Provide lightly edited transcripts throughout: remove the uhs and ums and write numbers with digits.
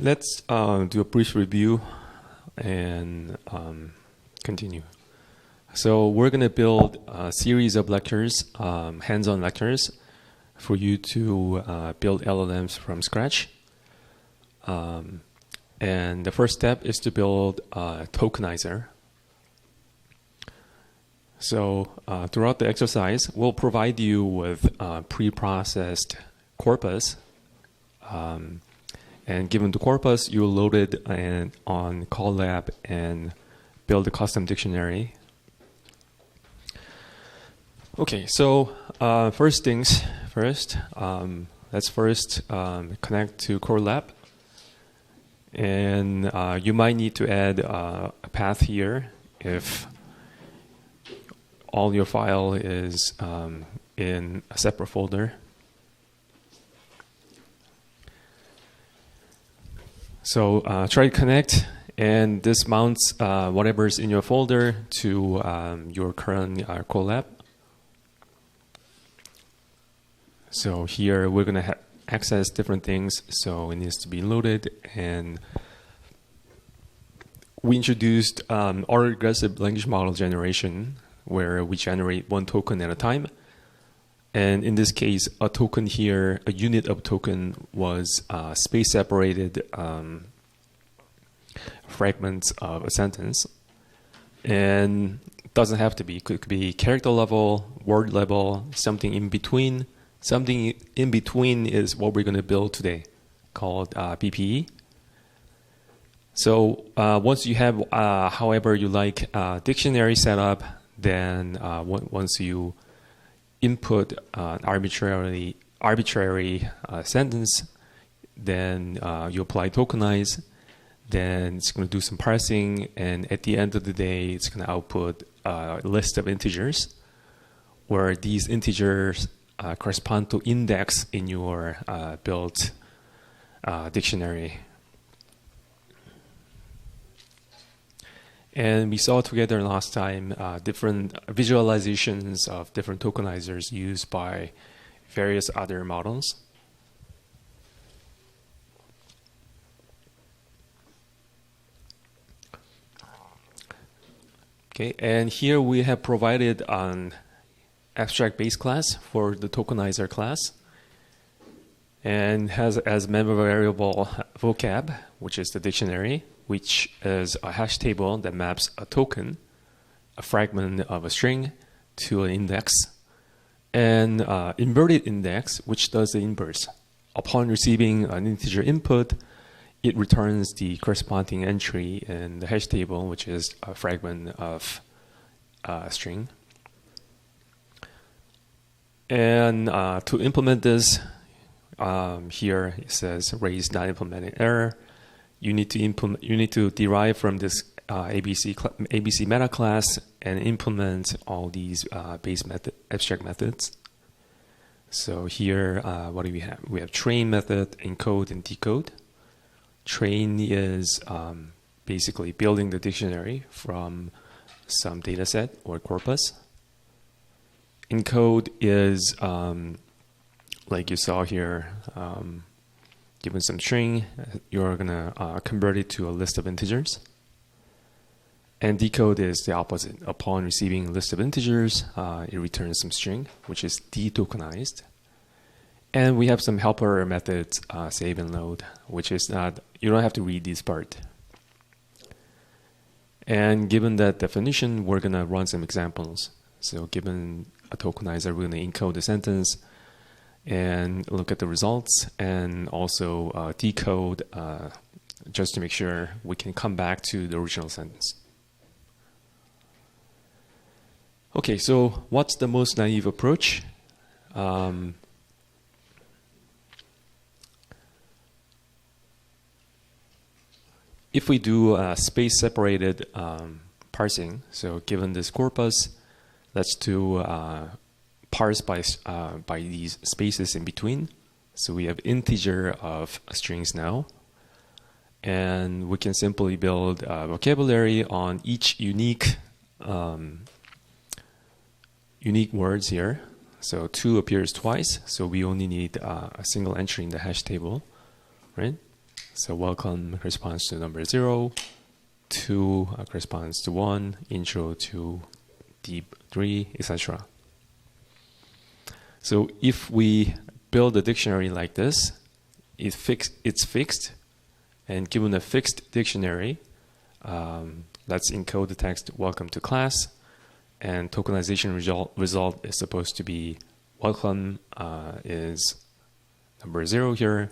Let's do a brief review and continue. So we're going to build a series of lectures, hands-on lectures, for you to build LLMs from scratch. And the first step is to build a tokenizer. So throughout the exercise, we'll provide you with pre-processed corpus. And given the corpus, you load it on Colab and build a custom dictionary. Okay, so first things first. Let's first connect to Colab. And you might need to add a path here if all your file is in a separate folder. So try to connect, and this mounts whatever's in your folder to your current Colab. So here we're going to access different things, so it needs to be loaded. And we introduced autoregressive language model generation, where we generate one token at a time. And in this case, a token here, a unit of token was space-separated fragments of a sentence. And it doesn't have to be. It could be character level, word level, something in between. Something in between is what we're going to build today, called BPE. So once you have however you like dictionary setup, then once you input arbitrary sentence, then you apply tokenize, then it's going to do some parsing, and at the end of the day, it's going to output a list of integers, where these integers correspond to index in your built dictionary. And we saw together last time different visualizations of different tokenizers used by various other models. Okay, and here we have provided an abstract base class for the tokenizer class, and has as member variable vocab, which is the dictionary, which is a hash table that maps a token, a fragment of a string, to an index, and inverted index, which does the inverse. Upon receiving an integer input, it returns the corresponding entry in the hash table, which is a fragment of a string. And to implement this, here it says raise not implemented error. You need to derive from this ABC meta class and implement all these base abstract methods. So here, what do we have? We have train method, encode, and decode. Train is basically building the dictionary from some data set or corpus. Encode is, like you saw here, given some string, you're going to convert it to a list of integers. And decode is the opposite. Upon receiving a list of integers, it returns some string, which is detokenized. And we have some helper methods, save and load, which is not, you don't have to read this part. And given that definition, we're going to run some examples. So given a tokenizer, we're going to encode the sentence and look at the results, and also decode just to make sure we can come back to the original sentence. Okay, so what's the most naive approach? If we do space-separated parsing, so given this corpus, let's do parse by these spaces in between. So we have integer of strings now, and we can simply build a vocabulary on each unique words here. So 2 appears twice, so we only need a single entry in the hash table, right? So welcome corresponds to number 0, to corresponds to 1, intro to deep 3, etc. So if we build a dictionary like this, it's fixed, and given a fixed dictionary, let's encode the text welcome to class, and tokenization result is supposed to be welcome is number 0 here,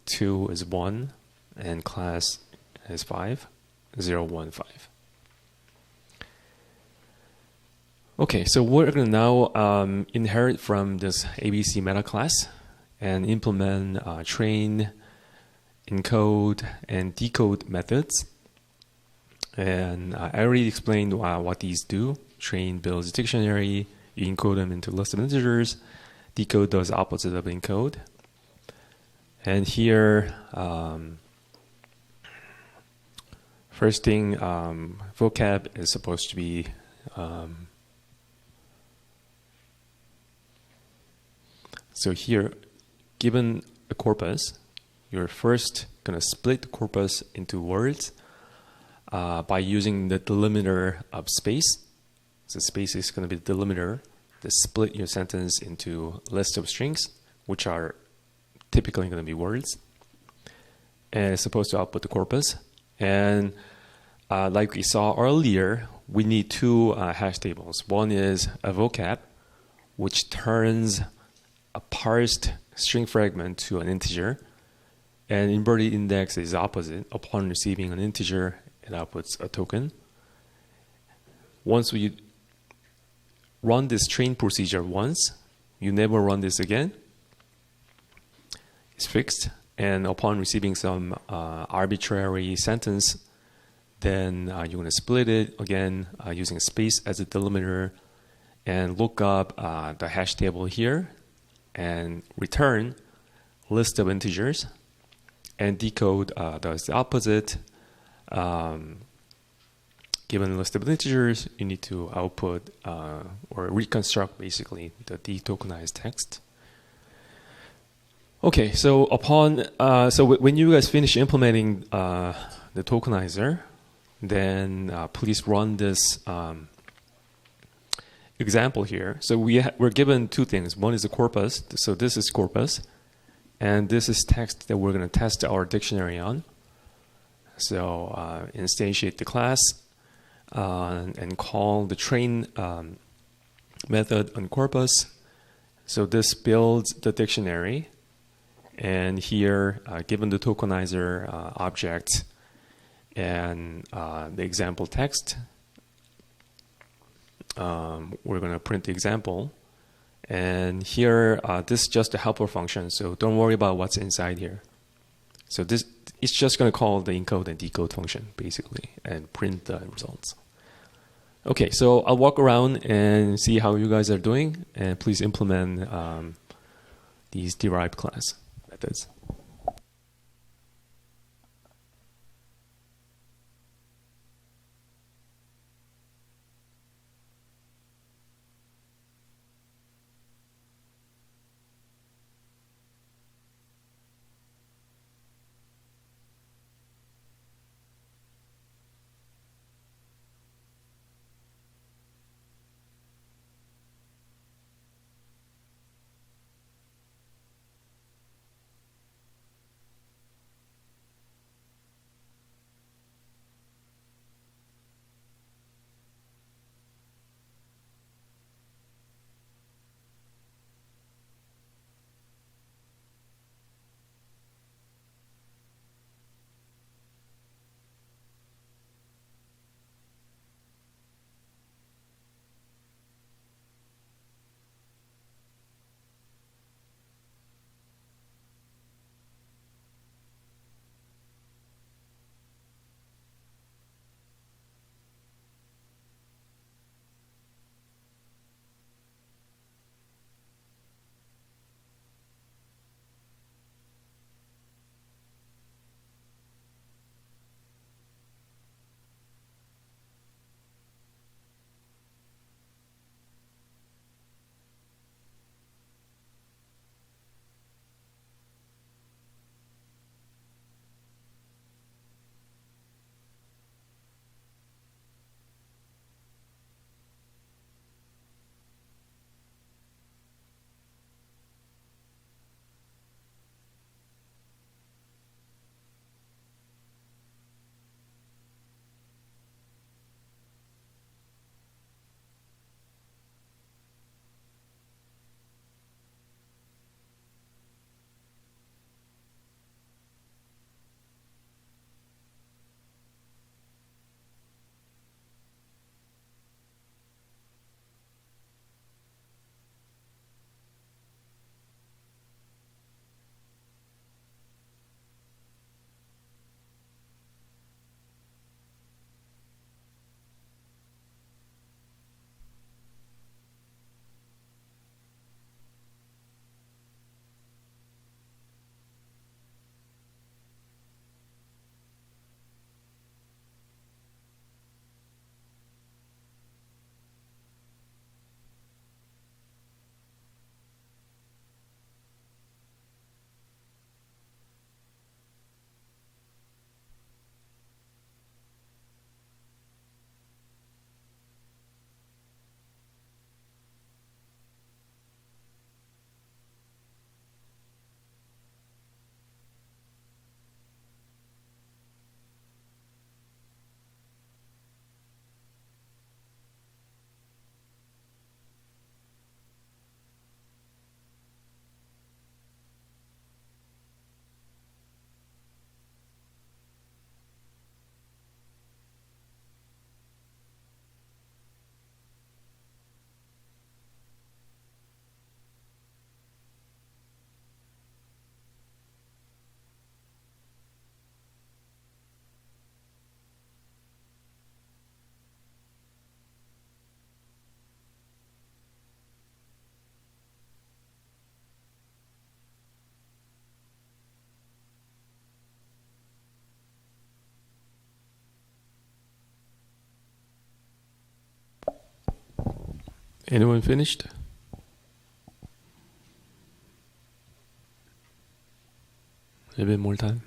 2 is 1, and class is 5, 0, 1, 5. Okay, so we're going to now inherit from this ABC meta class and implement train, encode, and decode methods. And I already explained what these do. Train builds a dictionary, you encode them into list of integers, decode does the opposite of encode. And here, first thing, vocab is supposed to be so here, given a corpus, you're first going to split the corpus into words by using the delimiter of space. So space is going to be the delimiter to split your sentence into a list of strings, which are typically going to be words. And it's supposed to output the corpus. And like we saw earlier, we need two hash tables. One is a vocab, which turns a parsed string fragment to an integer, and inverted index is opposite. Upon receiving an integer, it outputs a token. Once we run this train procedure once, you never run this again. It's fixed, and upon receiving some arbitrary sentence, then you're going to split it again using space as a delimiter, and look up the hash table here, and return list of integers, and decode does the opposite. Given a list of integers, you need to output or reconstruct basically the detokenized text. Okay, so upon when you guys finish implementing the tokenizer, then please run this example here. So we're given two things. One is a corpus. So this is corpus, and this is text that we're going to test our dictionary on. So instantiate the class and call the train method on corpus. So this builds the dictionary, and here given the tokenizer object and the example text, we're going to print the example. And here, this is just a helper function, so don't worry about what's inside here. So this, it's just going to call the encode and decode function, basically, and print the results. Okay, so I'll walk around and see how you guys are doing, and please implement these derived class methods. Anyone finished? A bit more time.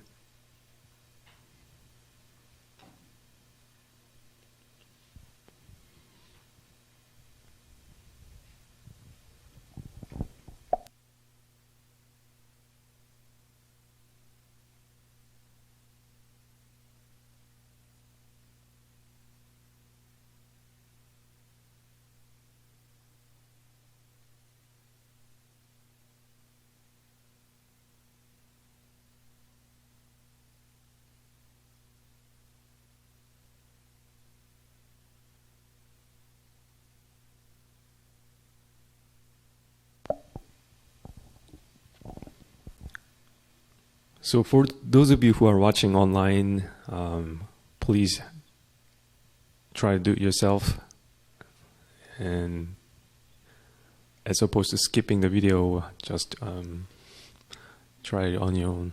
So for those of you who are watching online, please try to do it yourself, and as opposed to skipping the video, just try it on your own.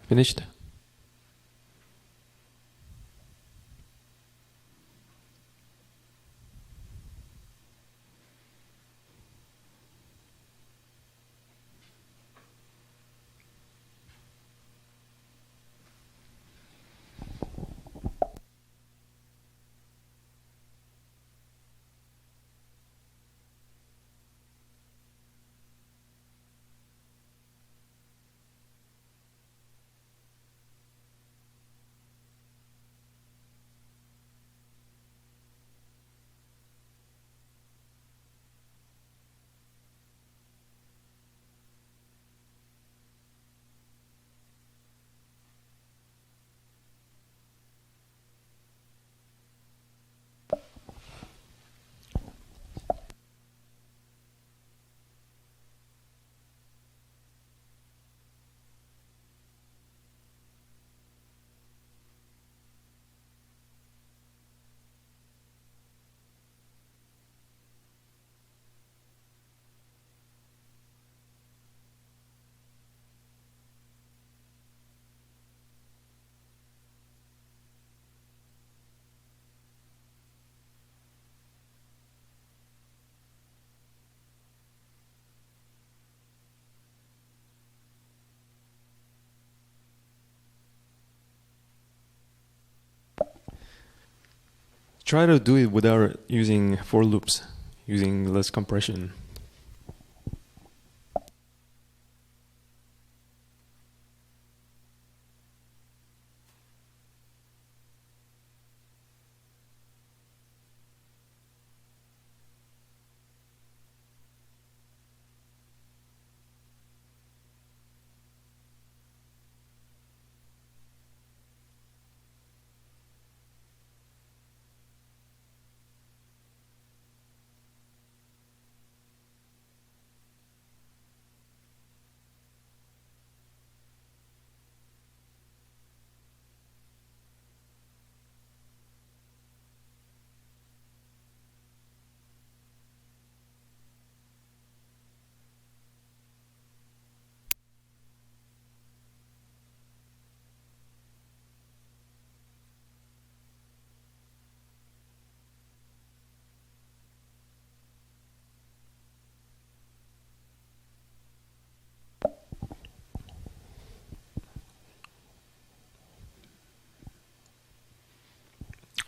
Finished? Try to do it without using for loops, using less compression.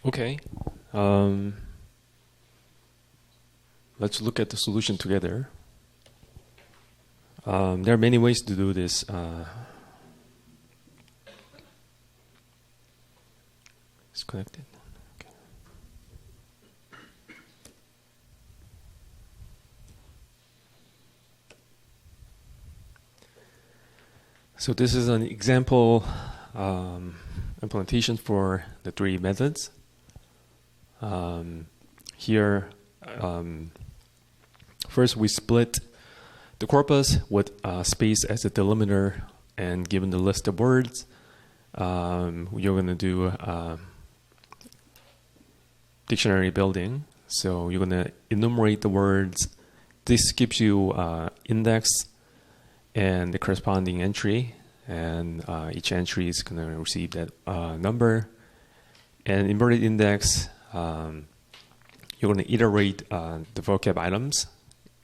Okay. Let's look at the solution together. There are many ways to do this. It's connected. Okay. So this is an example implementation for the three methods. Here, first we split the corpus with space as a delimiter, and given the list of words, you're going to do dictionary building. So you're going to enumerate the words this gives you index and the corresponding entry, and each entry is going to receive that number. And inverted index, you're going to iterate the vocab items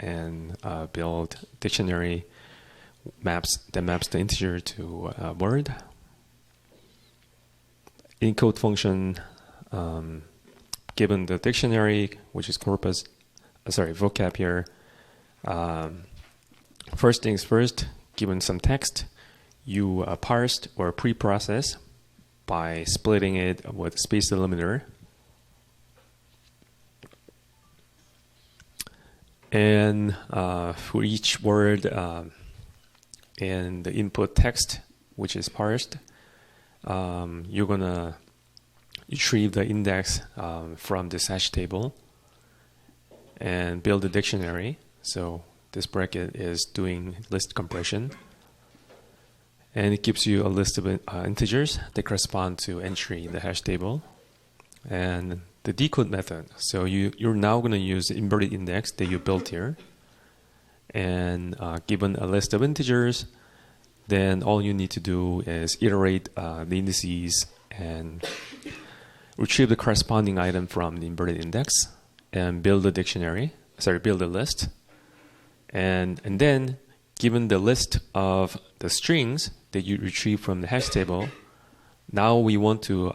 and build dictionary that maps the integer to word. Encode function, given the dictionary, which is corpus, vocab here. First things first, given some text, you parse or pre-process by splitting it with space delimiter. And for each word in the input text, which is parsed, you're going to retrieve the index from this hash table and build a dictionary. So this bracket is doing list compression. And it gives you a list of integers that correspond to entry in the hash table. And the decode method. So you're now going to use the inverted index that you built here. And given a list of integers, then all you need to do is iterate the indices and retrieve the corresponding item from the inverted index and build a build a list. And then, given the list of the strings that you retrieve from the hash table, now we want to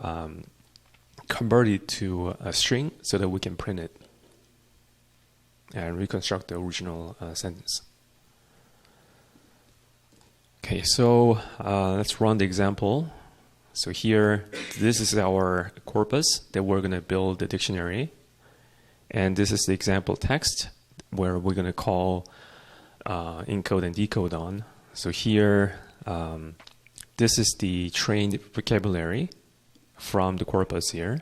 convert it to a string so that we can print it and reconstruct the original sentence. Okay, so let's run the example. So here, this is our corpus that we're going to build the dictionary. And this is the example text where we're going to call encode and decode on. So here, this is the trained vocabulary from the corpus here.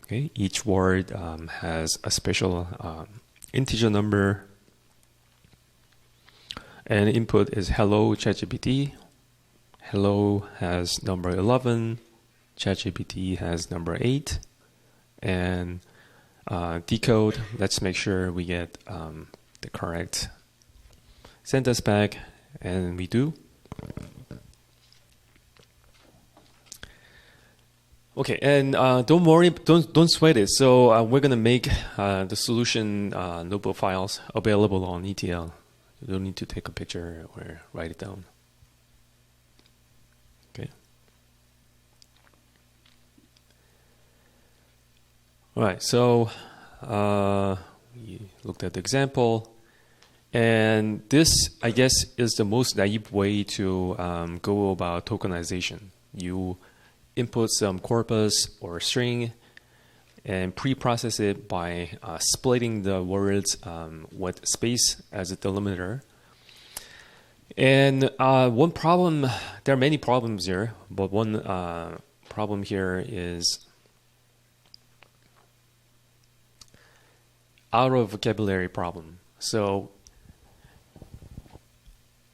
Okay, each word has a special integer number. And input is hello ChatGPT. Hello has number 11. ChatGPT has number 8. And decode, let's make sure we get the correct sentence back, and we do. Okay, and don't worry, don't sweat it. So we're gonna make the solution notebook files available on ETL. You don't need to take a picture or write it down. Okay. All right, so we looked at the example, and this, I guess, is the most naive way to go about tokenization. You input some corpus or string and pre-process it by splitting the words with space as a delimiter. And one problem, there are many problems here, but one problem here is out of vocabulary problem. So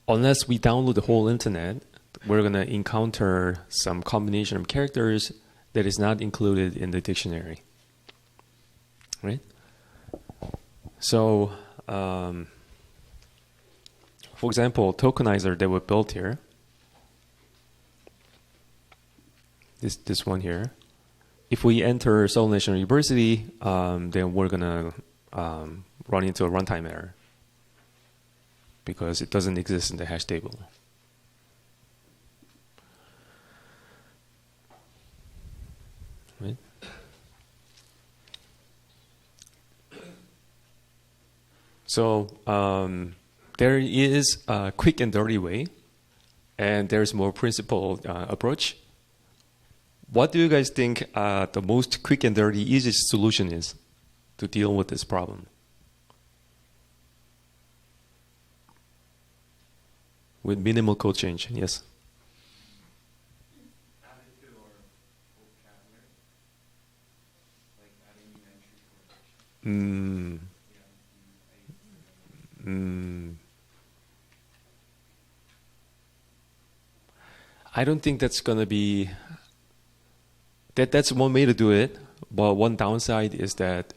unless we download the whole internet, we're going to encounter some combination of characters that is not included in the dictionary. Right? So, for example, tokenizer that we built here, this one here, if we enter Seoul National University, then we're going to run into a runtime error because it doesn't exist in the hash table. Right? So there is a quick and dirty way, and there's more principled approach. What do you guys think the most quick and dirty, easiest solution is to deal with this problem? With minimal code change, yes. I don't think that's going to be... That's one way to do it, but one downside is that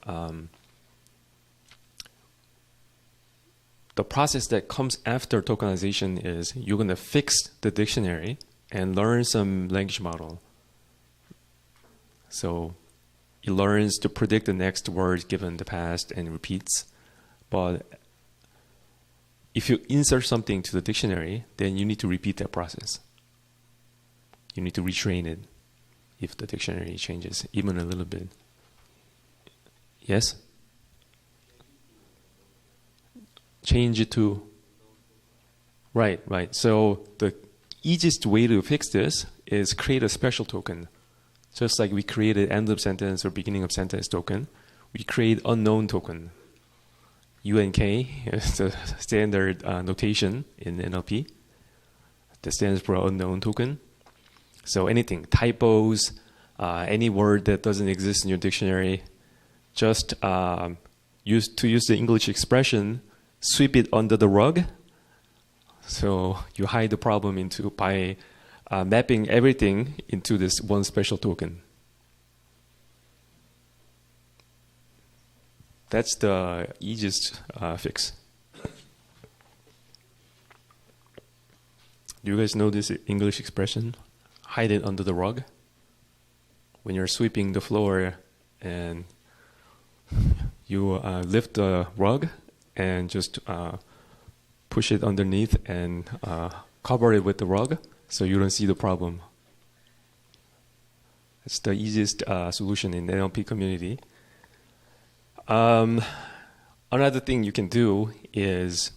the process that comes after tokenization is you're going to fix the dictionary and learn some language model. So it learns to predict the next word given the past and repeats. But if you insert something to the dictionary, then you need to repeat that process. You need to retrain it if the dictionary changes, even a little bit. Yes? Change it to... Right. So the easiest way to fix this is create a special token. Just like we created end of sentence or beginning of sentence token, we create unknown token. UNK is the standard notation in NLP. That stands for unknown token. So anything, typos, any word that doesn't exist in your dictionary, just use the English expression, sweep it under the rug. So you hide the problem by mapping everything into this one special token. That's the easiest fix. Do you guys know this English expression? Hide it under the rug. When you're sweeping the floor and you lift the rug and just push it underneath and cover it with the rug so you don't see the problem. It's the easiest solution in the NLP community. Another thing you can do is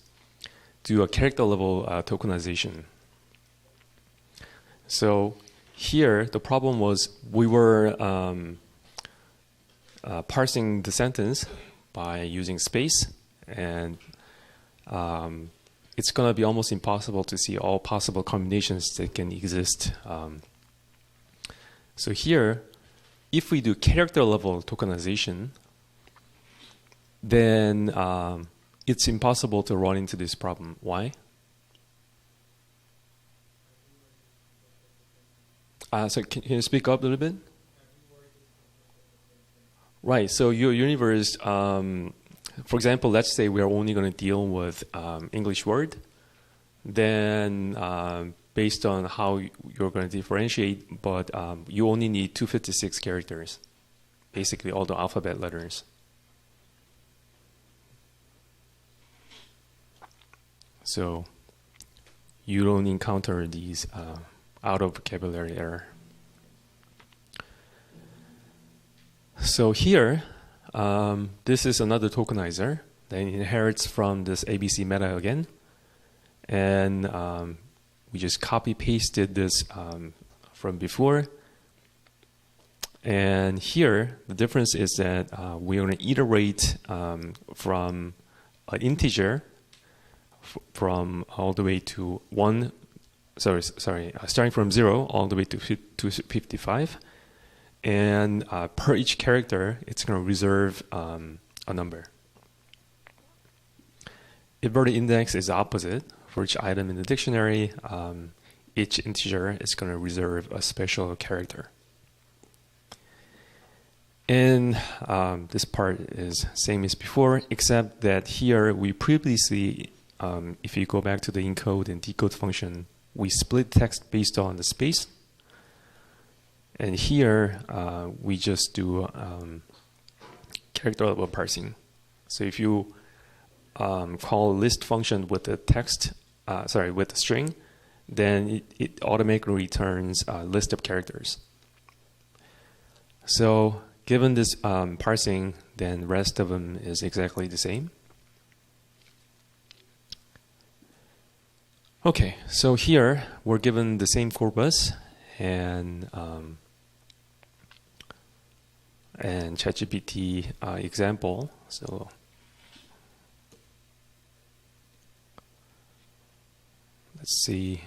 do a character level tokenization. So here the problem was we were parsing the sentence by using space, and it's going to be almost impossible to see all possible combinations that can exist. So here, if we do character level tokenization, then it's impossible to run into this problem. Why? So can you speak up a little bit? Right. So your universe, for example, let's say we are only going to deal with English word. Then based on how you're going to differentiate, but you only need 256 characters, basically all the alphabet letters. So you don't encounter these out of vocabulary error. So here, this is another tokenizer that inherits from this ABC meta again. And we just copy pasted this from before. And here, the difference is that we're going to iterate from an integer from all the way to starting from 0 all the way to 55. And per each character, it's going to reserve a number. Inverted index is opposite. For each item in the dictionary, each integer is going to reserve a special character. And this part is same as before, except that here we previously, if you go back to the encode and decode function, we split text based on the space. And here we just do character level parsing. So if you call a list function with the text, with the string, then it automatically returns a list of characters. So given this parsing, then the rest of them is exactly the same. Okay, so here we're given the same corpus and ChatGPT example. So let's see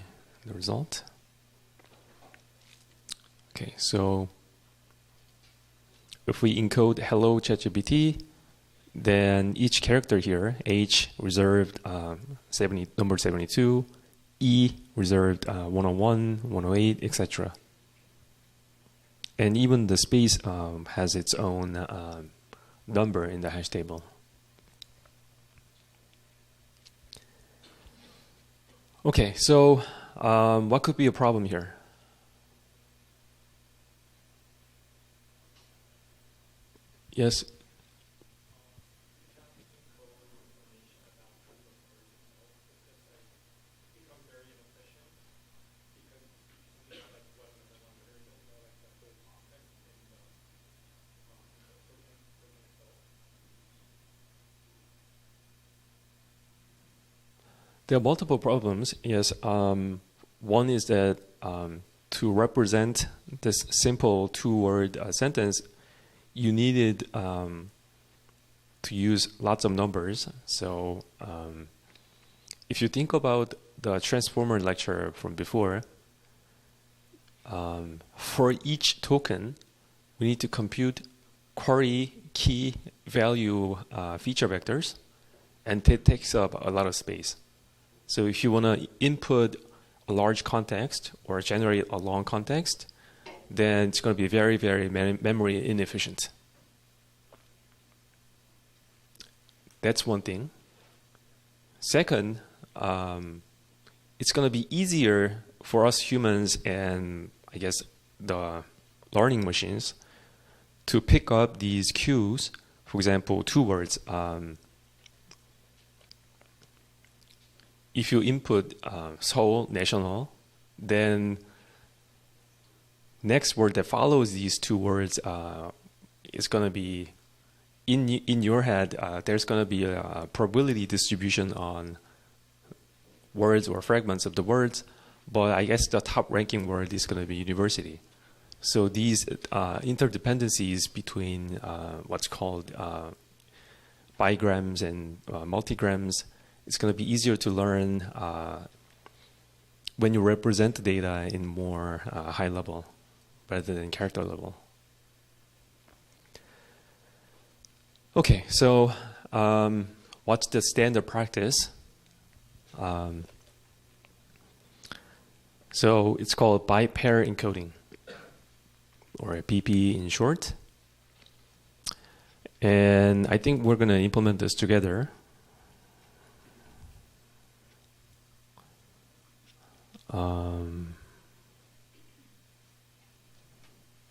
the result. Okay, so if we encode hello ChatGPT, then each character here, H reserved number 72, E reserved 101, 108, etc. And even the space has its own number in the hash table. Okay, so what could be a problem here? Yes. There are multiple problems. Yes. One is that to represent this simple two-word sentence, you needed to use lots of numbers. So if you think about the transformer lecture from before, for each token, we need to compute query key value feature vectors, and it takes up a lot of space. So if you want to input a large context or generate a long context, then it's going to be very, very memory inefficient. That's one thing. Second, it's going to be easier for us humans and I guess the learning machines to pick up these cues. For example, two words. If you input Seoul National, then next word that follows these two words is going to be in your head. There's going to be a probability distribution on words or fragments of the words, but I guess the top ranking word is going to be university. So these interdependencies between what's called bigrams and multigrams, it's going to be easier to learn when you represent the data in more high level rather than character level. Okay, so what's the standard practice? So it's called by-pair encoding, or a BP in short. And I think we're going to implement this together.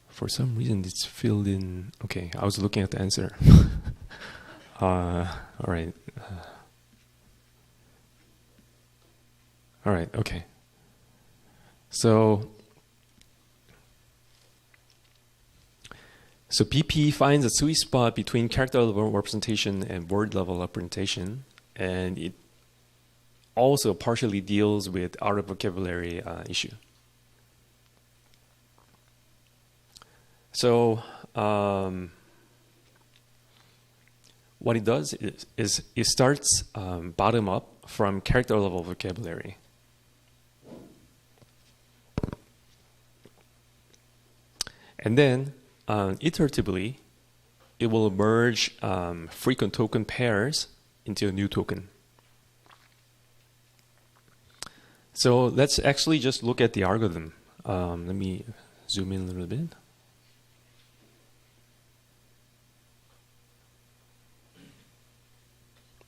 For some reason, it's filled in. Okay, I was looking at the answer. All right. All right, okay. So BP finds a sweet spot between character level representation and word level representation, and it also partially deals with out of vocabulary issue. So what it does is it starts bottom up from character level vocabulary. And then iteratively, it will merge frequent token pairs into a new token. So let's actually just look at the algorithm. Let me zoom in a little bit.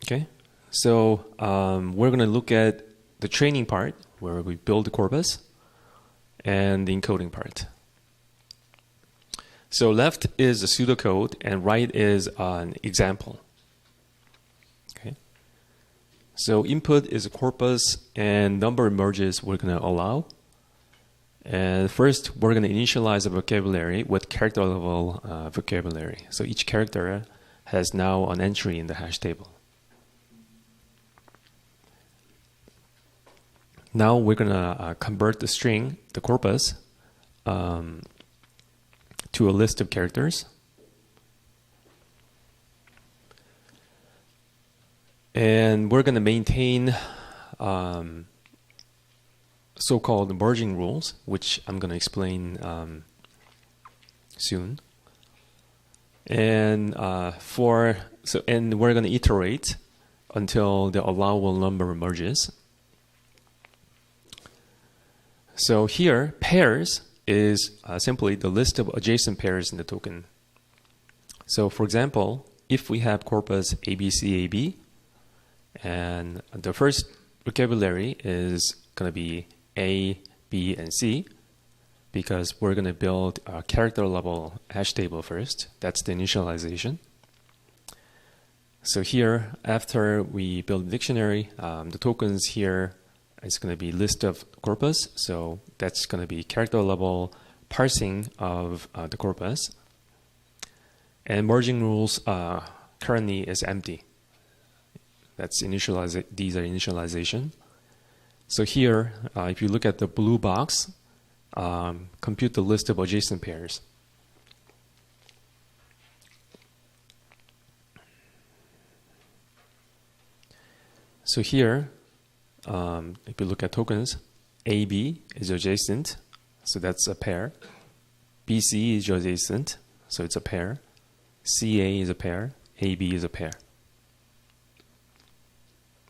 Okay, so we're going to look at the training part, where we build the corpus, and the encoding part. So left is a pseudocode, and right is an example. Okay. So input is a corpus, and number merges we're going to allow. And first, we're going to initialize a vocabulary with character level vocabulary. So each character has now an entry in the hash table. Now we're going to convert the string, the corpus, to a list of characters. And we're going to maintain so-called merging rules, which I'm going to explain soon. And we're going to iterate until the allowable number merges. So here, pairs is simply the list of adjacent pairs in the token. So for example, if we have corpus ABCAB, and the first vocabulary is going to be A, B, and C, because we're going to build a character level hash table first. That's the initialization. So here, after we build the dictionary, the tokens here is going to be list of corpus. So that's going to be character level parsing of the corpus. And merging rules currently is empty. These are initialization. So here, if you look at the blue box, compute the list of adjacent pairs. So here, if you look at tokens, AB is adjacent, so that's a pair. BC is adjacent, so it's a pair. CA is a pair. AB is a pair.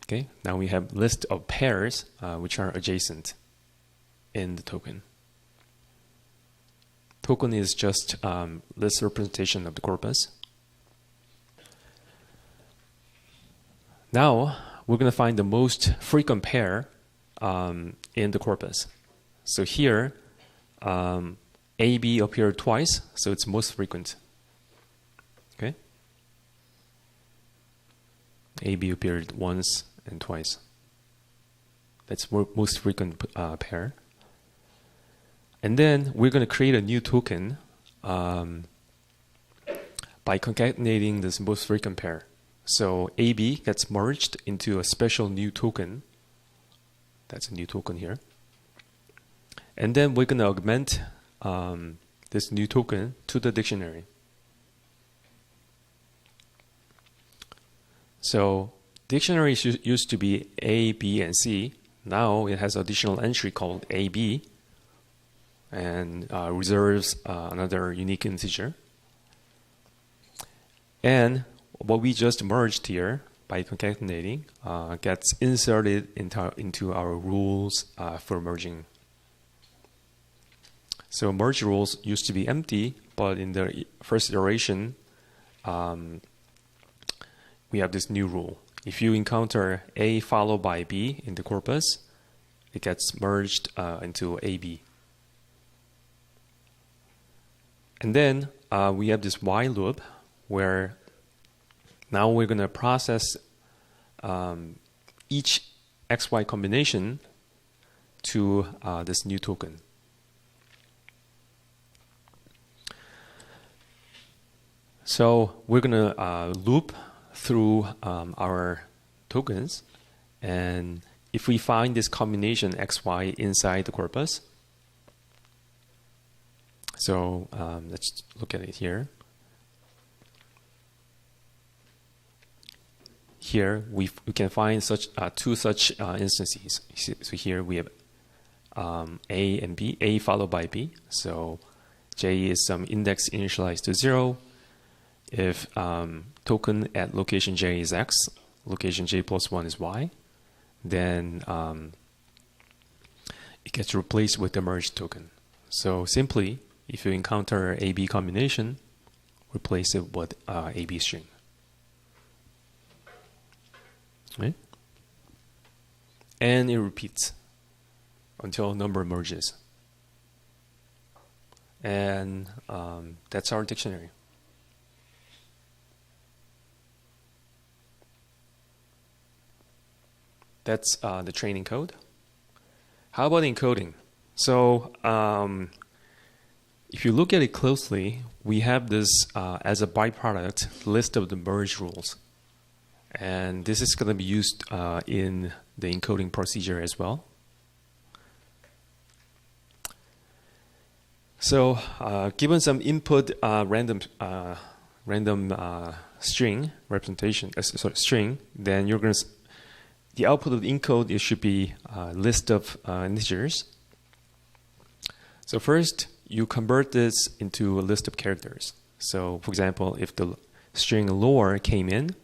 Okay, now we have list of pairs which are adjacent in the token. Token is just list representation of the corpus. Now we're going to find the most frequent pair in the corpus. So here, AB appeared twice, so it's most frequent. Okay, AB appeared once and twice. That's most frequent pair. And then we're going to create a new token by concatenating this most frequent pair. So AB gets merged into a special new token. That's a new token here. And then we're going to augment this new token to the dictionary. So dictionary used to be A, B, and C. Now it has additional entry called AB and reserves another unique integer. And what we just merged here by concatenating gets inserted into our rules for merging. So merge rules used to be empty, but in the first iteration, we have this new rule. If you encounter A followed by B in the corpus, it gets merged into AB. And then we have this while loop where now we're going to process each XY combination to this new token. So we're going to loop through our tokens, and if we find this combination XY inside the corpus, so let's look at it here. Here we can find such two such instances. So here we have A and B, A followed by B. So J is some index initialized to 0. If token at location J is X, location J plus 1 is Y, then it gets replaced with the merged token. So simply, if you encounter AB combination, replace it with AB string. Right? And it repeats until number merges. And that's our dictionary. That's the training code. How about encoding? So if you look at it closely, we have this as a byproduct list of the merge rules. And this is going to be used in the encoding procedure as well. So given some input random string representation, string, then you're going to the output of the encode, it should be a list of integers. So first, you convert this into a list of characters. So for example, if the string lore came in,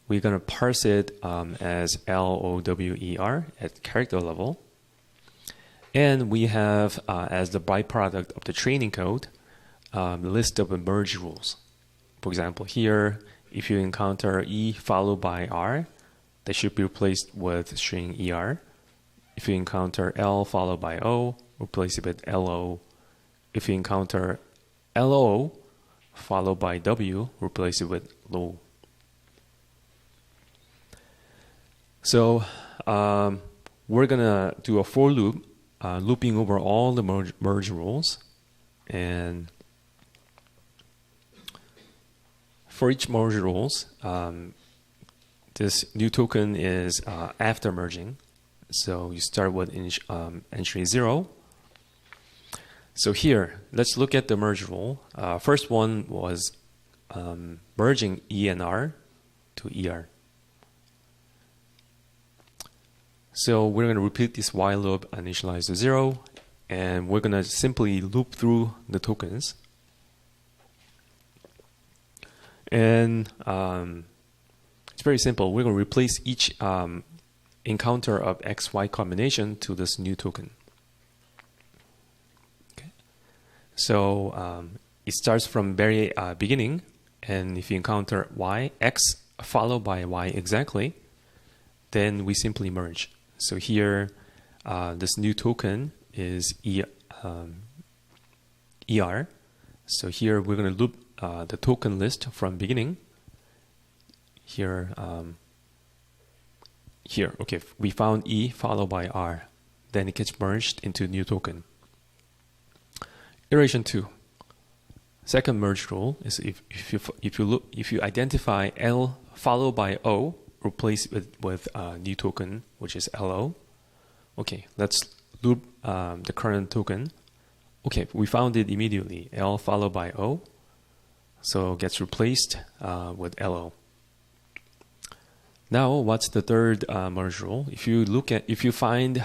we're going to parse it as LOWER at character level. And we have, as the byproduct of the training code, the list of merge rules. For example, here, if you encounter E followed by R, They should be replaced with string ER. If you encounter L followed by O, replace it with LO. If you encounter LO followed by W, replace it with LO. So we're going to do a for loop, looping over all the merge rules. And for each merge rules, this new token is after merging. So you start with entry 0. So here, let's look at the merge rule. First one was merging ENR to ER. So we're going to repeat this while loop, initialize to 0, and we're going to simply loop through the tokens. And it's very simple. We're going to replace each encounter of XY combination to this new token. Okay. So it starts from very beginning, and if you encounter Y, X followed by Y exactly, then we simply merge. So here, this new token is ER. So here we're going to loop the token list from beginning. Here, okay, we found E followed by R. Then it gets merged into new token. Iteration 2. Second merge rule is if you identify L followed by O, replace it with new token, which is LO. Okay, let's loop the current token. Okay, we found it immediately. L followed by O, so it gets replaced with LO. Now, what's the third merge rule? If you find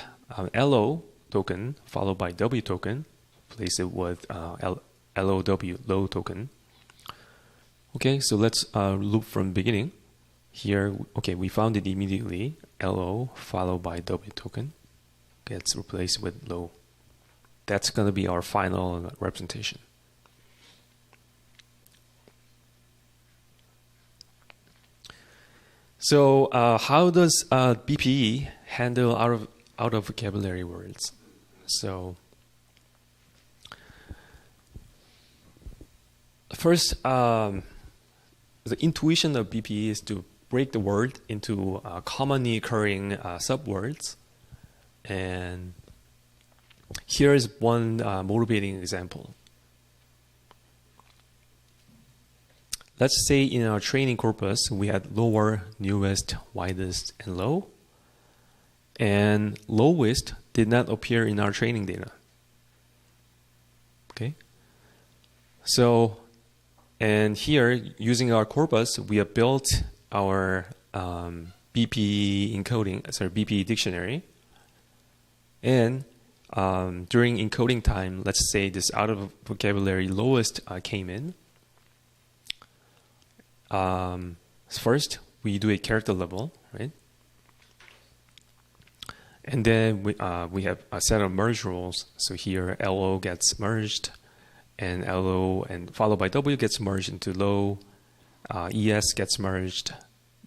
LO token followed by W token, place it with LOW low token. Okay, so let's loop from beginning. Here, okay, we found it immediately. LO followed by W token gets replaced with low. That's going to be our final representation. So how does BPE handle out of vocabulary words? So first, the intuition of BPE is to break the word into commonly occurring subwords. And here is one motivating example. Let's say in our training corpus, we had lower, newest, widest, and low. And lowest did not appear in our training data. Okay. So, and here, using our corpus, we have built our BPE BPE dictionary. And during encoding time, let's say this out of vocabulary lowest came in. First, we do a character level, right? And then we have a set of merge rules. So here, LO gets merged, and LO and followed by W gets merged into low. ES gets merged.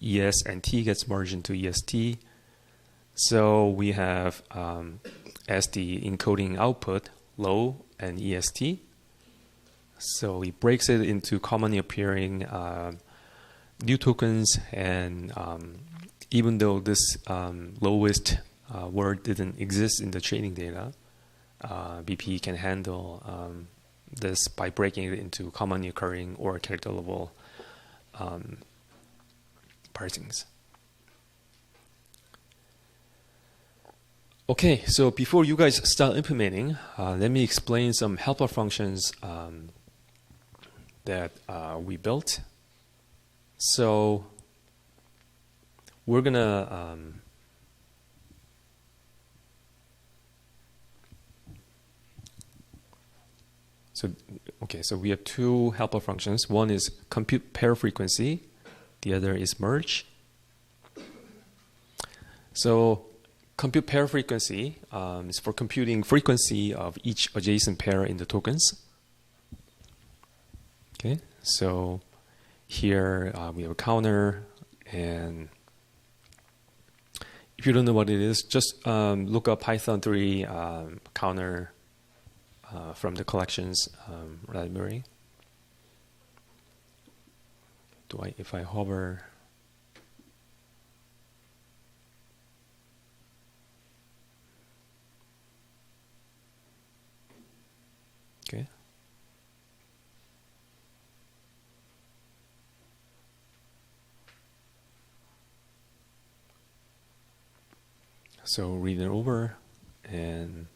ES and T gets merged into EST. So we have as the encoding output low and EST. So it breaks it into commonly appearing new tokens, and even though this lowest word didn't exist in the training data, BPE can handle this by breaking it into commonly occurring or character level parsings. Okay, so before you guys start implementing, let me explain some helper functions that we built. So we're gonna so we have two helper functions. One is compute pair frequency, the other is merge. So compute pair frequency is for computing frequency of each adjacent pair in the tokens. Okay, so here we have a counter, and if you don't know what it is, just look up Python 3 counter from the collections library. If I hover, okay. So read it over, and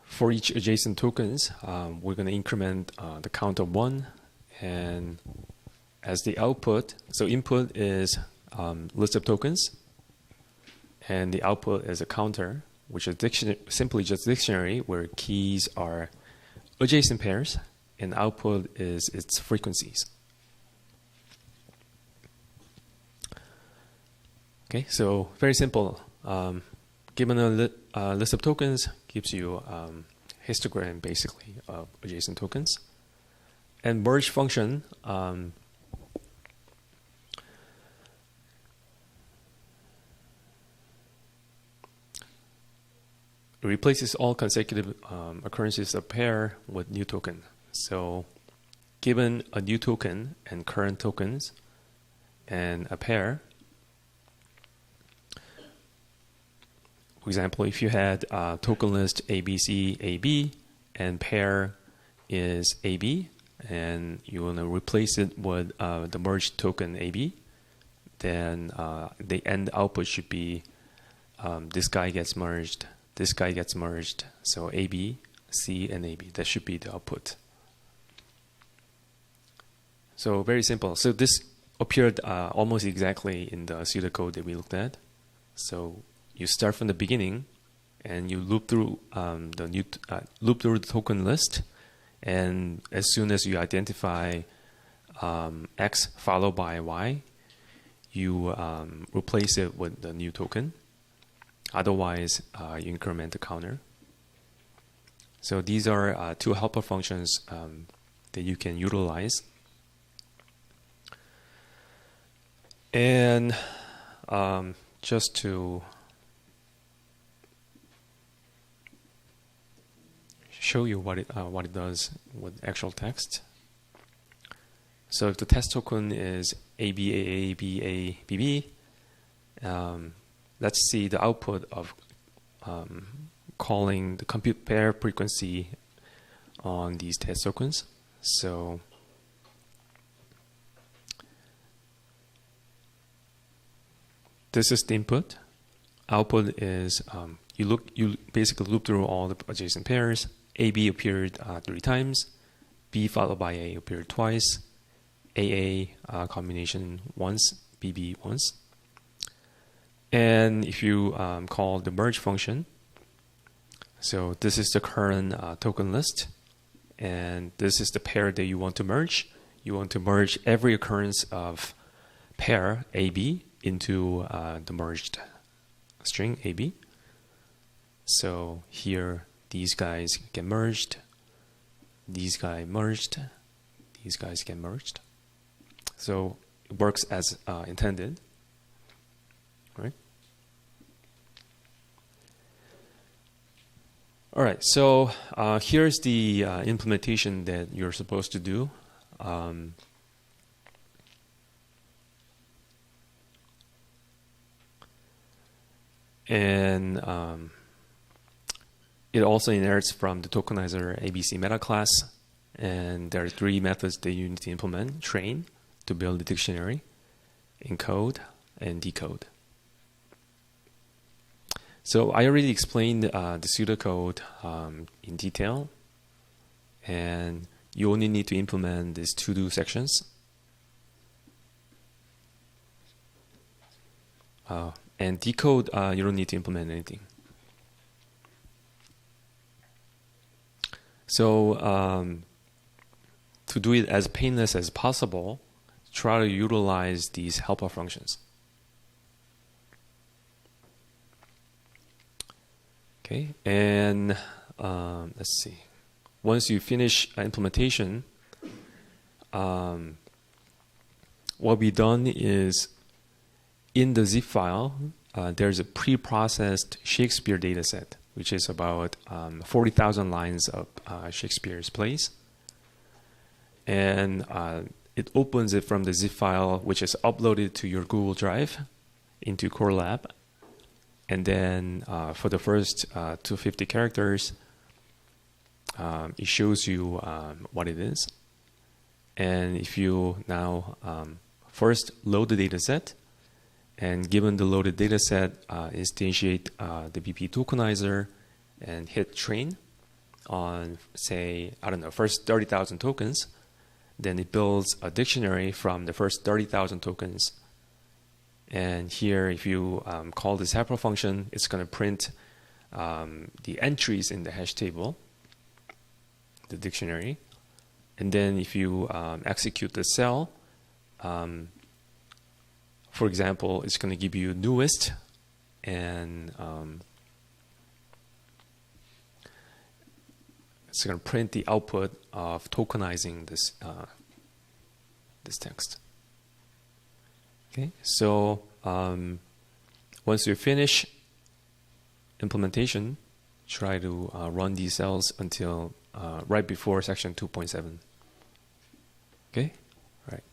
for each adjacent tokens, we're going to increment the count of 1, and as the output, so input is list of tokens, and the output is a counter, which is simply just dictionary where keys are adjacent pairs, and output is its frequencies. Okay, so very simple. Given a list of tokens, gives you histogram basically of adjacent tokens. And merge function replaces all consecutive occurrences of pair with new token. So given a new token and current tokens and a pair, for example, if you had token list ABC, AB, and pair is AB, and you want to replace it with the merged token AB, then the end output should be this guy gets merged, this guy gets merged, so AB, C, and AB. That should be the output. So very simple. So this appeared almost exactly in the pseudocode that we looked at. So you start from the beginning, and you loop through the token list, and as soon as you identify X followed by Y, you replace it with the new token. Otherwise, you increment the counter. So these are two helper functions that you can utilize. And just to show you what it does with actual text. So if the test token is ABAABABB, let's see the output of calling the compute pair frequency on these test tokens. So this is the input. Output is you basically loop through all the adjacent pairs. AB appeared 3 times, B followed by A appeared twice, AA combination once, BB once. And if you call the merge function, so this is the current token list, and this is the pair that you want to merge. You want to merge every occurrence of pair AB into the merged string AB. So here, these guys get merged, these guys merged, these guys get merged. So it works as intended, right? All right, so here's the implementation that you're supposed to do. And it also inherits from the tokenizer ABC meta class, and there are 3 methods that you need to implement: train to build the dictionary, encode, and decode. So I already explained the pseudocode in detail, and you only need to implement these to-do sections. And decode, you don't need to implement anything. So to do it as painless as possible, try to utilize these helper functions. Okay, and let's see. Once you finish implementation, what we've done is in the zip file, there's a pre-processed Shakespeare dataset, which is about 40,000 lines of Shakespeare's plays. And it opens it from the zip file, which is uploaded to your Google Drive into Core Lab. And then for the first 250 characters, it shows you what it is. And if you now first load the dataset, and given the loaded dataset, instantiate the BP tokenizer and hit train on, say, I don't know, first 30,000 tokens, then it builds a dictionary from the first 30,000 tokens. And here, if you call this helper function, it's going to print the entries in the hash table, the dictionary. And then if you execute the cell, for example, it's going to give you newest, and it's going to print the output of tokenizing this this text. Okay, so once you finish implementation, try to run these cells until right before section 2.7. Okay, right.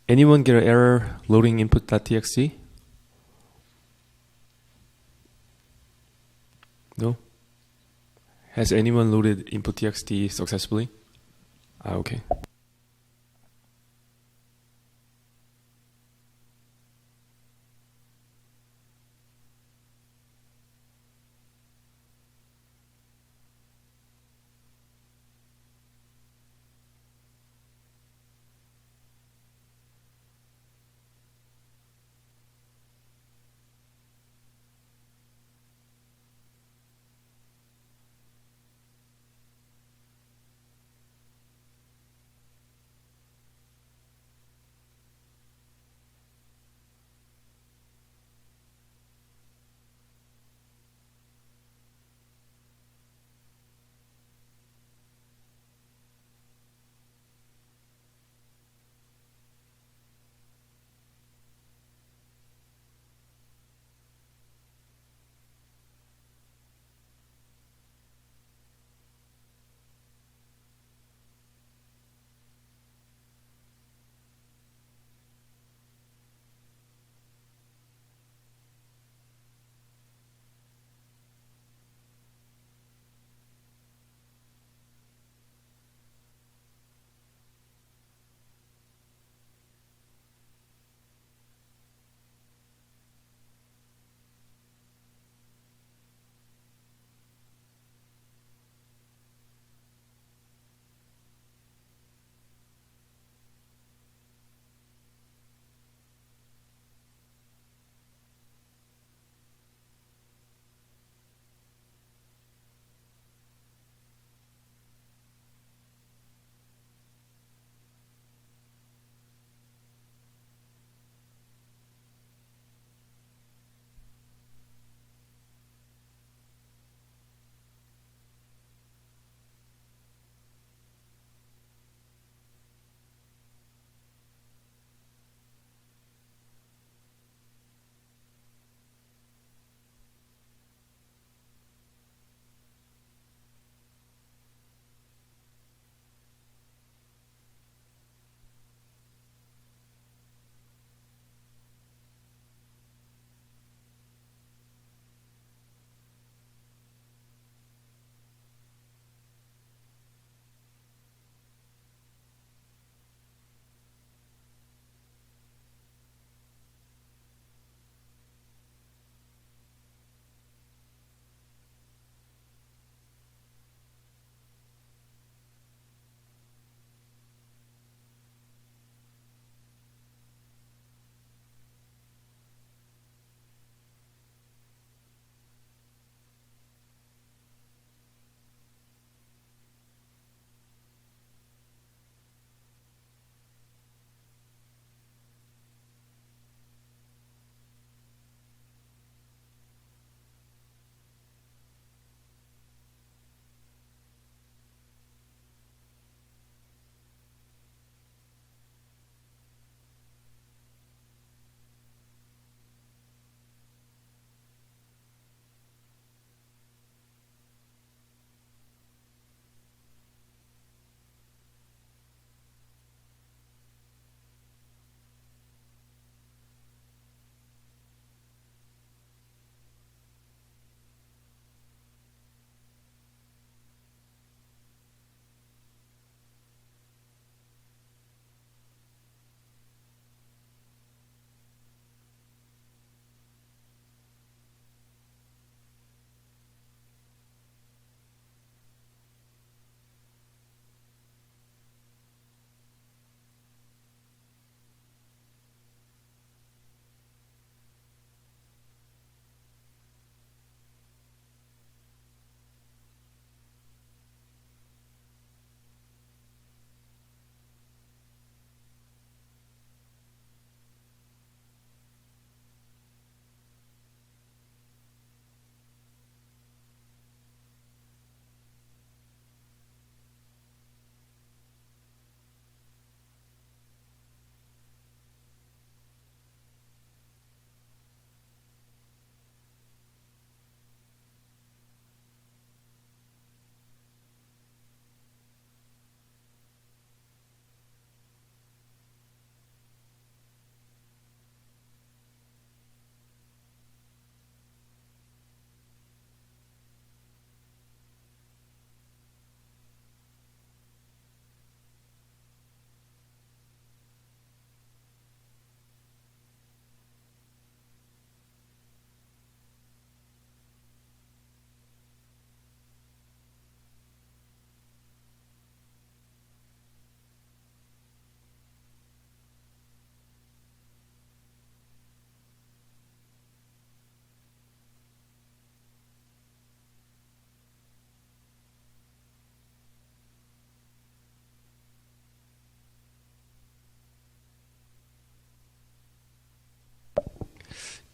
Anyone get an error loading input.txt? No? Has anyone loaded input.txt successfully? Okay.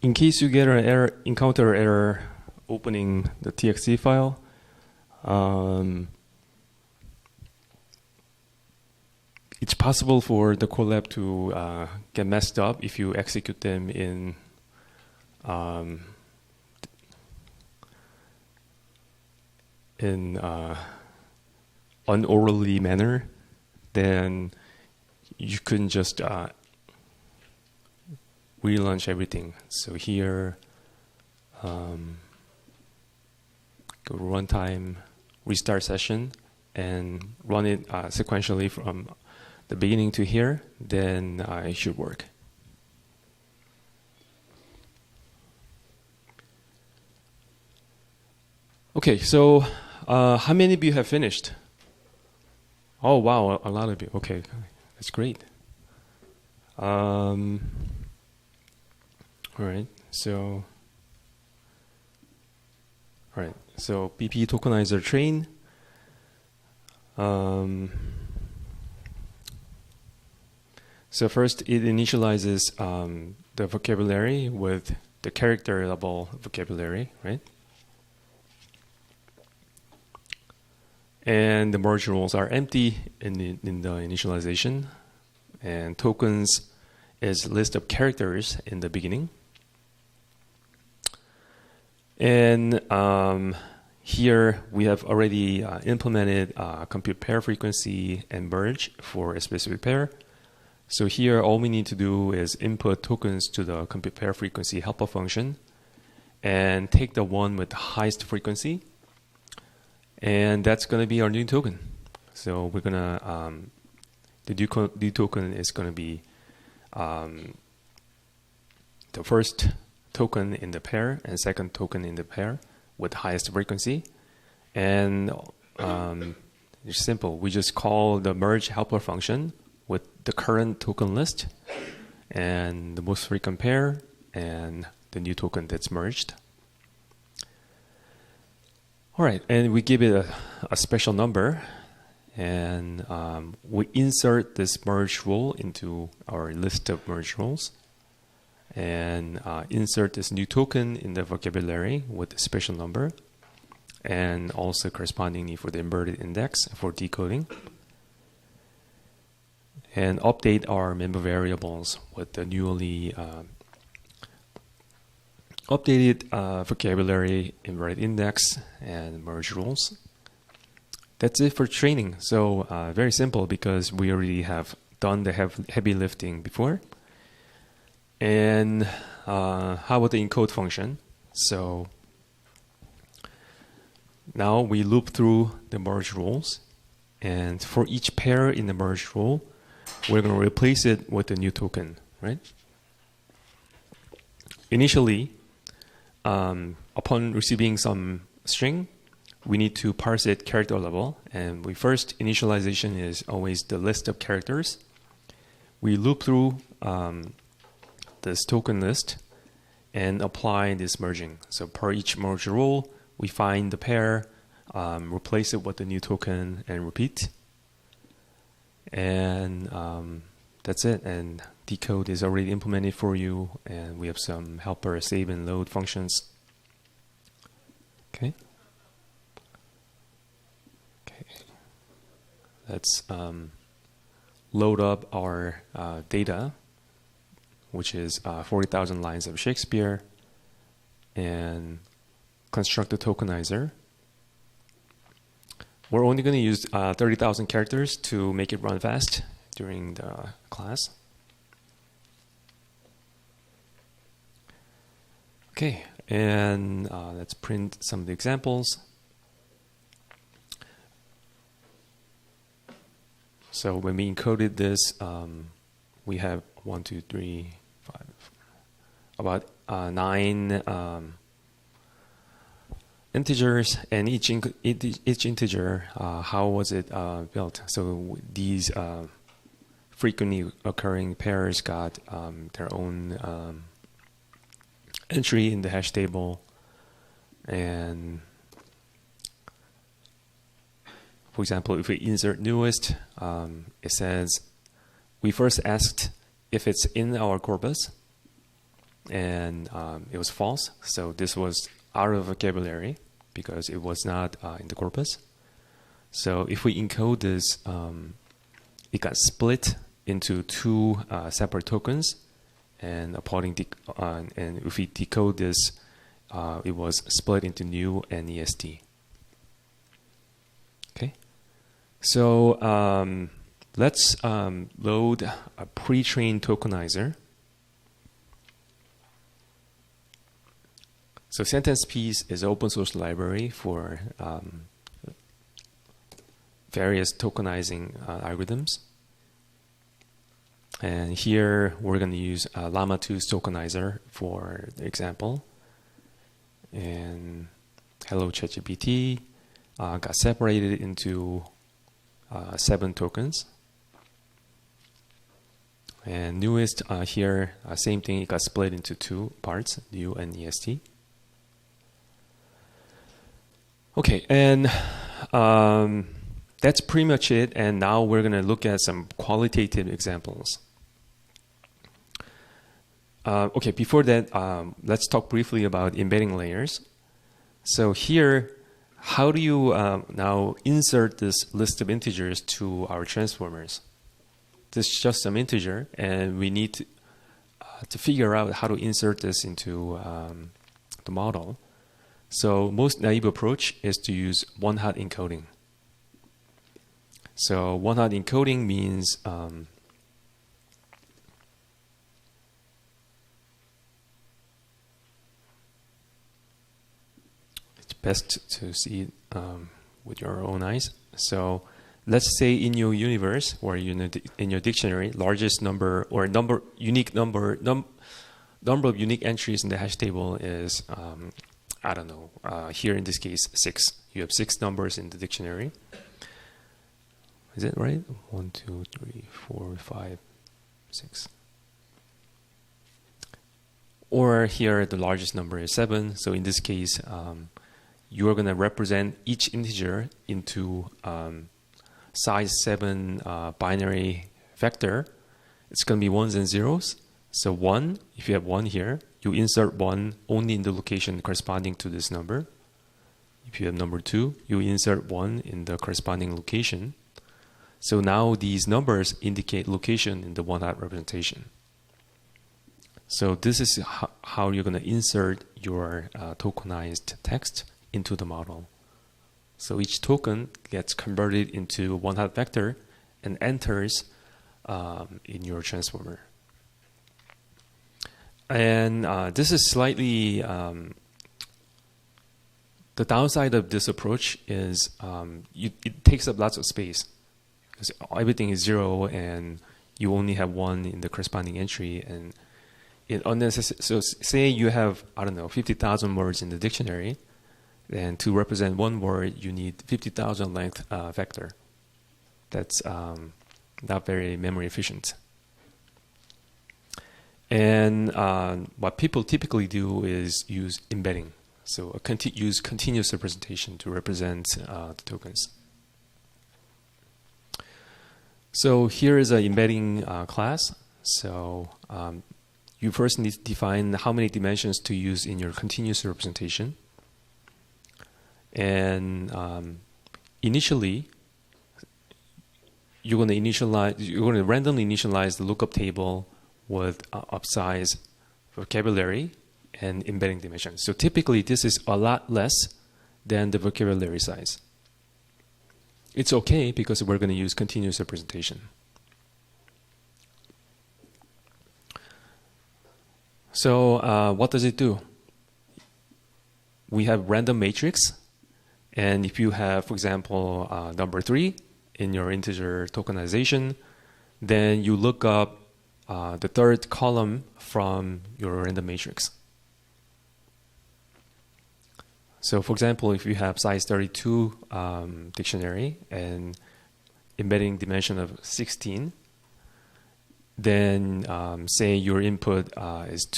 in case you get an error, encounter error opening the txt file, it's possible for the collab to get messed up if you execute them in unorderly manner. Then you couldn't just relaunch everything. So here, go to runtime, restart session, and run it sequentially from the beginning to here, then it should work. Okay, so how many of you have finished? Oh, wow, a lot of you. Okay, that's great. All right, so BP tokenizer train. So first, it initializes the vocabulary with the character level vocabulary, right? And the merge rules are empty in the initialization, and tokens is a list of characters in the beginning. And here we have already implemented compute pair frequency and merge for a specific pair. So here all we need to do is input tokens to the compute pair frequency helper function and take the one with the highest frequency. And that's going to be our new token. So we're going to, the new token is going to be the first token in the pair and second token in the pair with highest frequency. And it's simple. We just call the merge helper function with the current token list and the most frequent pair and the new token that's merged. All right, and we give it a special number, and we insert this merge rule into our list of merge rules, and insert this new token in the vocabulary with a special number, and also correspondingly for the inverted index for decoding, and update our member variables with the newly updated vocabulary, inverted index, and merge rules. That's it for training. So very simple because we already have done the heavy lifting before. And how about the encode function? So now we loop through the merge rules, and for each pair in the merge rule, we're going to replace it with a new token, right? Initially, upon receiving some string, we need to parse it character level, and we first initialization is always the list of characters. We loop through this token list and apply this merging. So per each merge rule, we find the pair, replace it with the new token, and repeat. And that's it. And decode is already implemented for you, and we have some helper save and load functions. Okay. Okay. Let's load up our data, which is 40,000 lines of Shakespeare, and construct the tokenizer. We're only going to use 30,000 characters to make it run fast during the class. Okay, and let's print some of the examples. So when we encoded this, we have 1, 2, 3, 5, about 9 integers, and each integer, how was it built? So these frequently occurring pairs got their own entry in the hash table, and for example, if we insert newest, it says we first asked if it's in our corpus, and it was false. So this was out of vocabulary because it was not in the corpus. So if we encode this, it got split into two separate tokens, and and if we decode this, it was split into new and EST. Okay, so let's load a pre-trained tokenizer. So Sentence Piece is an open source library for various tokenizing algorithms. And here we're going to use Llama 2's tokenizer for the example. And hello ChatGPT got separated into 7 tokens. And newest here, same thing, it got split into 2 parts, new and EST. Okay, and that's pretty much it. And now we're going to look at some qualitative examples. Okay, before that, let's talk briefly about embedding layers. So here, how do you now insert this list of integers to our transformers? This is just some integer, and we need to figure out how to insert this into the model. So most naive approach is to use one-hot encoding. So one-hot encoding means it's best to see it with your own eyes. So let's say in your universe or in your dictionary, largest number or number of unique entries in the hash table is I don't know. Here in this case, 6. You have 6 numbers in the dictionary. Is it right? 1, 2, 3, 4, 5, 6. Or here, the largest number is 7. So in this case, you are going to represent each integer into size 7 binary vector. It's going to be ones and zeros. So 1, if you have 1 here, you insert 1 only in the location corresponding to this number. If you have number 2, you insert 1 in the corresponding location. So now these numbers indicate location in the one-hot representation. So this is how you're going to insert your tokenized text into the model. So each token gets converted into a one-hot vector and enters in your transformer. And this is slightly, the downside of this approach is it takes up lots of space because everything is 0 and you only have 1 in the corresponding entry. And it unnecessary. So say you have, I don't know, 50,000 words in the dictionary, and to represent 1 word, you need 50,000 length vector. That's not very memory efficient. And what people typically do is use embedding. So use continuous representation to represent the tokens. So here is an embedding class. So you first need to define how many dimensions to use in your continuous representation. And initially, you're going to randomly initialize the lookup table with upsize vocabulary and embedding dimension. So typically, this is a lot less than the vocabulary size. It's okay because we're going to use continuous representation. So what does it do? We have random matrix. And if you have, for example, number 3 in your integer tokenization, then you look up the third column from your random matrix. So for example, if you have size 32 dictionary and embedding dimension of 16, then say your input is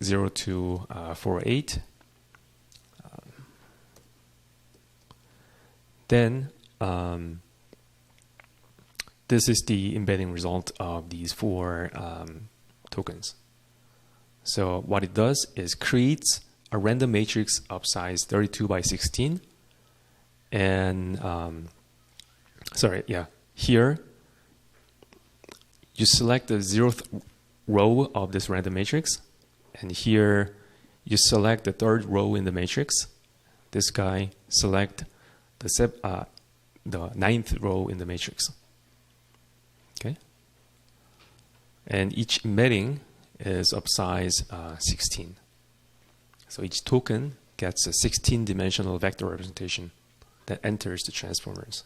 0 to 48, then this is the embedding result of these 4 tokens. So what it does is creates a random matrix of size 32 by 16. And here you select the 0th row of this random matrix, and here you select the 3rd row in the matrix. This guy select the 9th row in the matrix. Okay, and each embedding is of size 16. So each token gets a 16-dimensional vector representation that enters the transformers.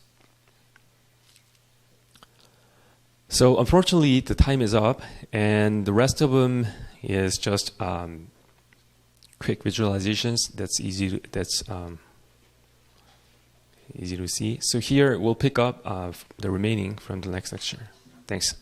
So unfortunately, the time is up, and the rest of them is just quick visualizations. That's easy. That's easy to see. So here we'll pick up the remaining from the next lecture. Thanks.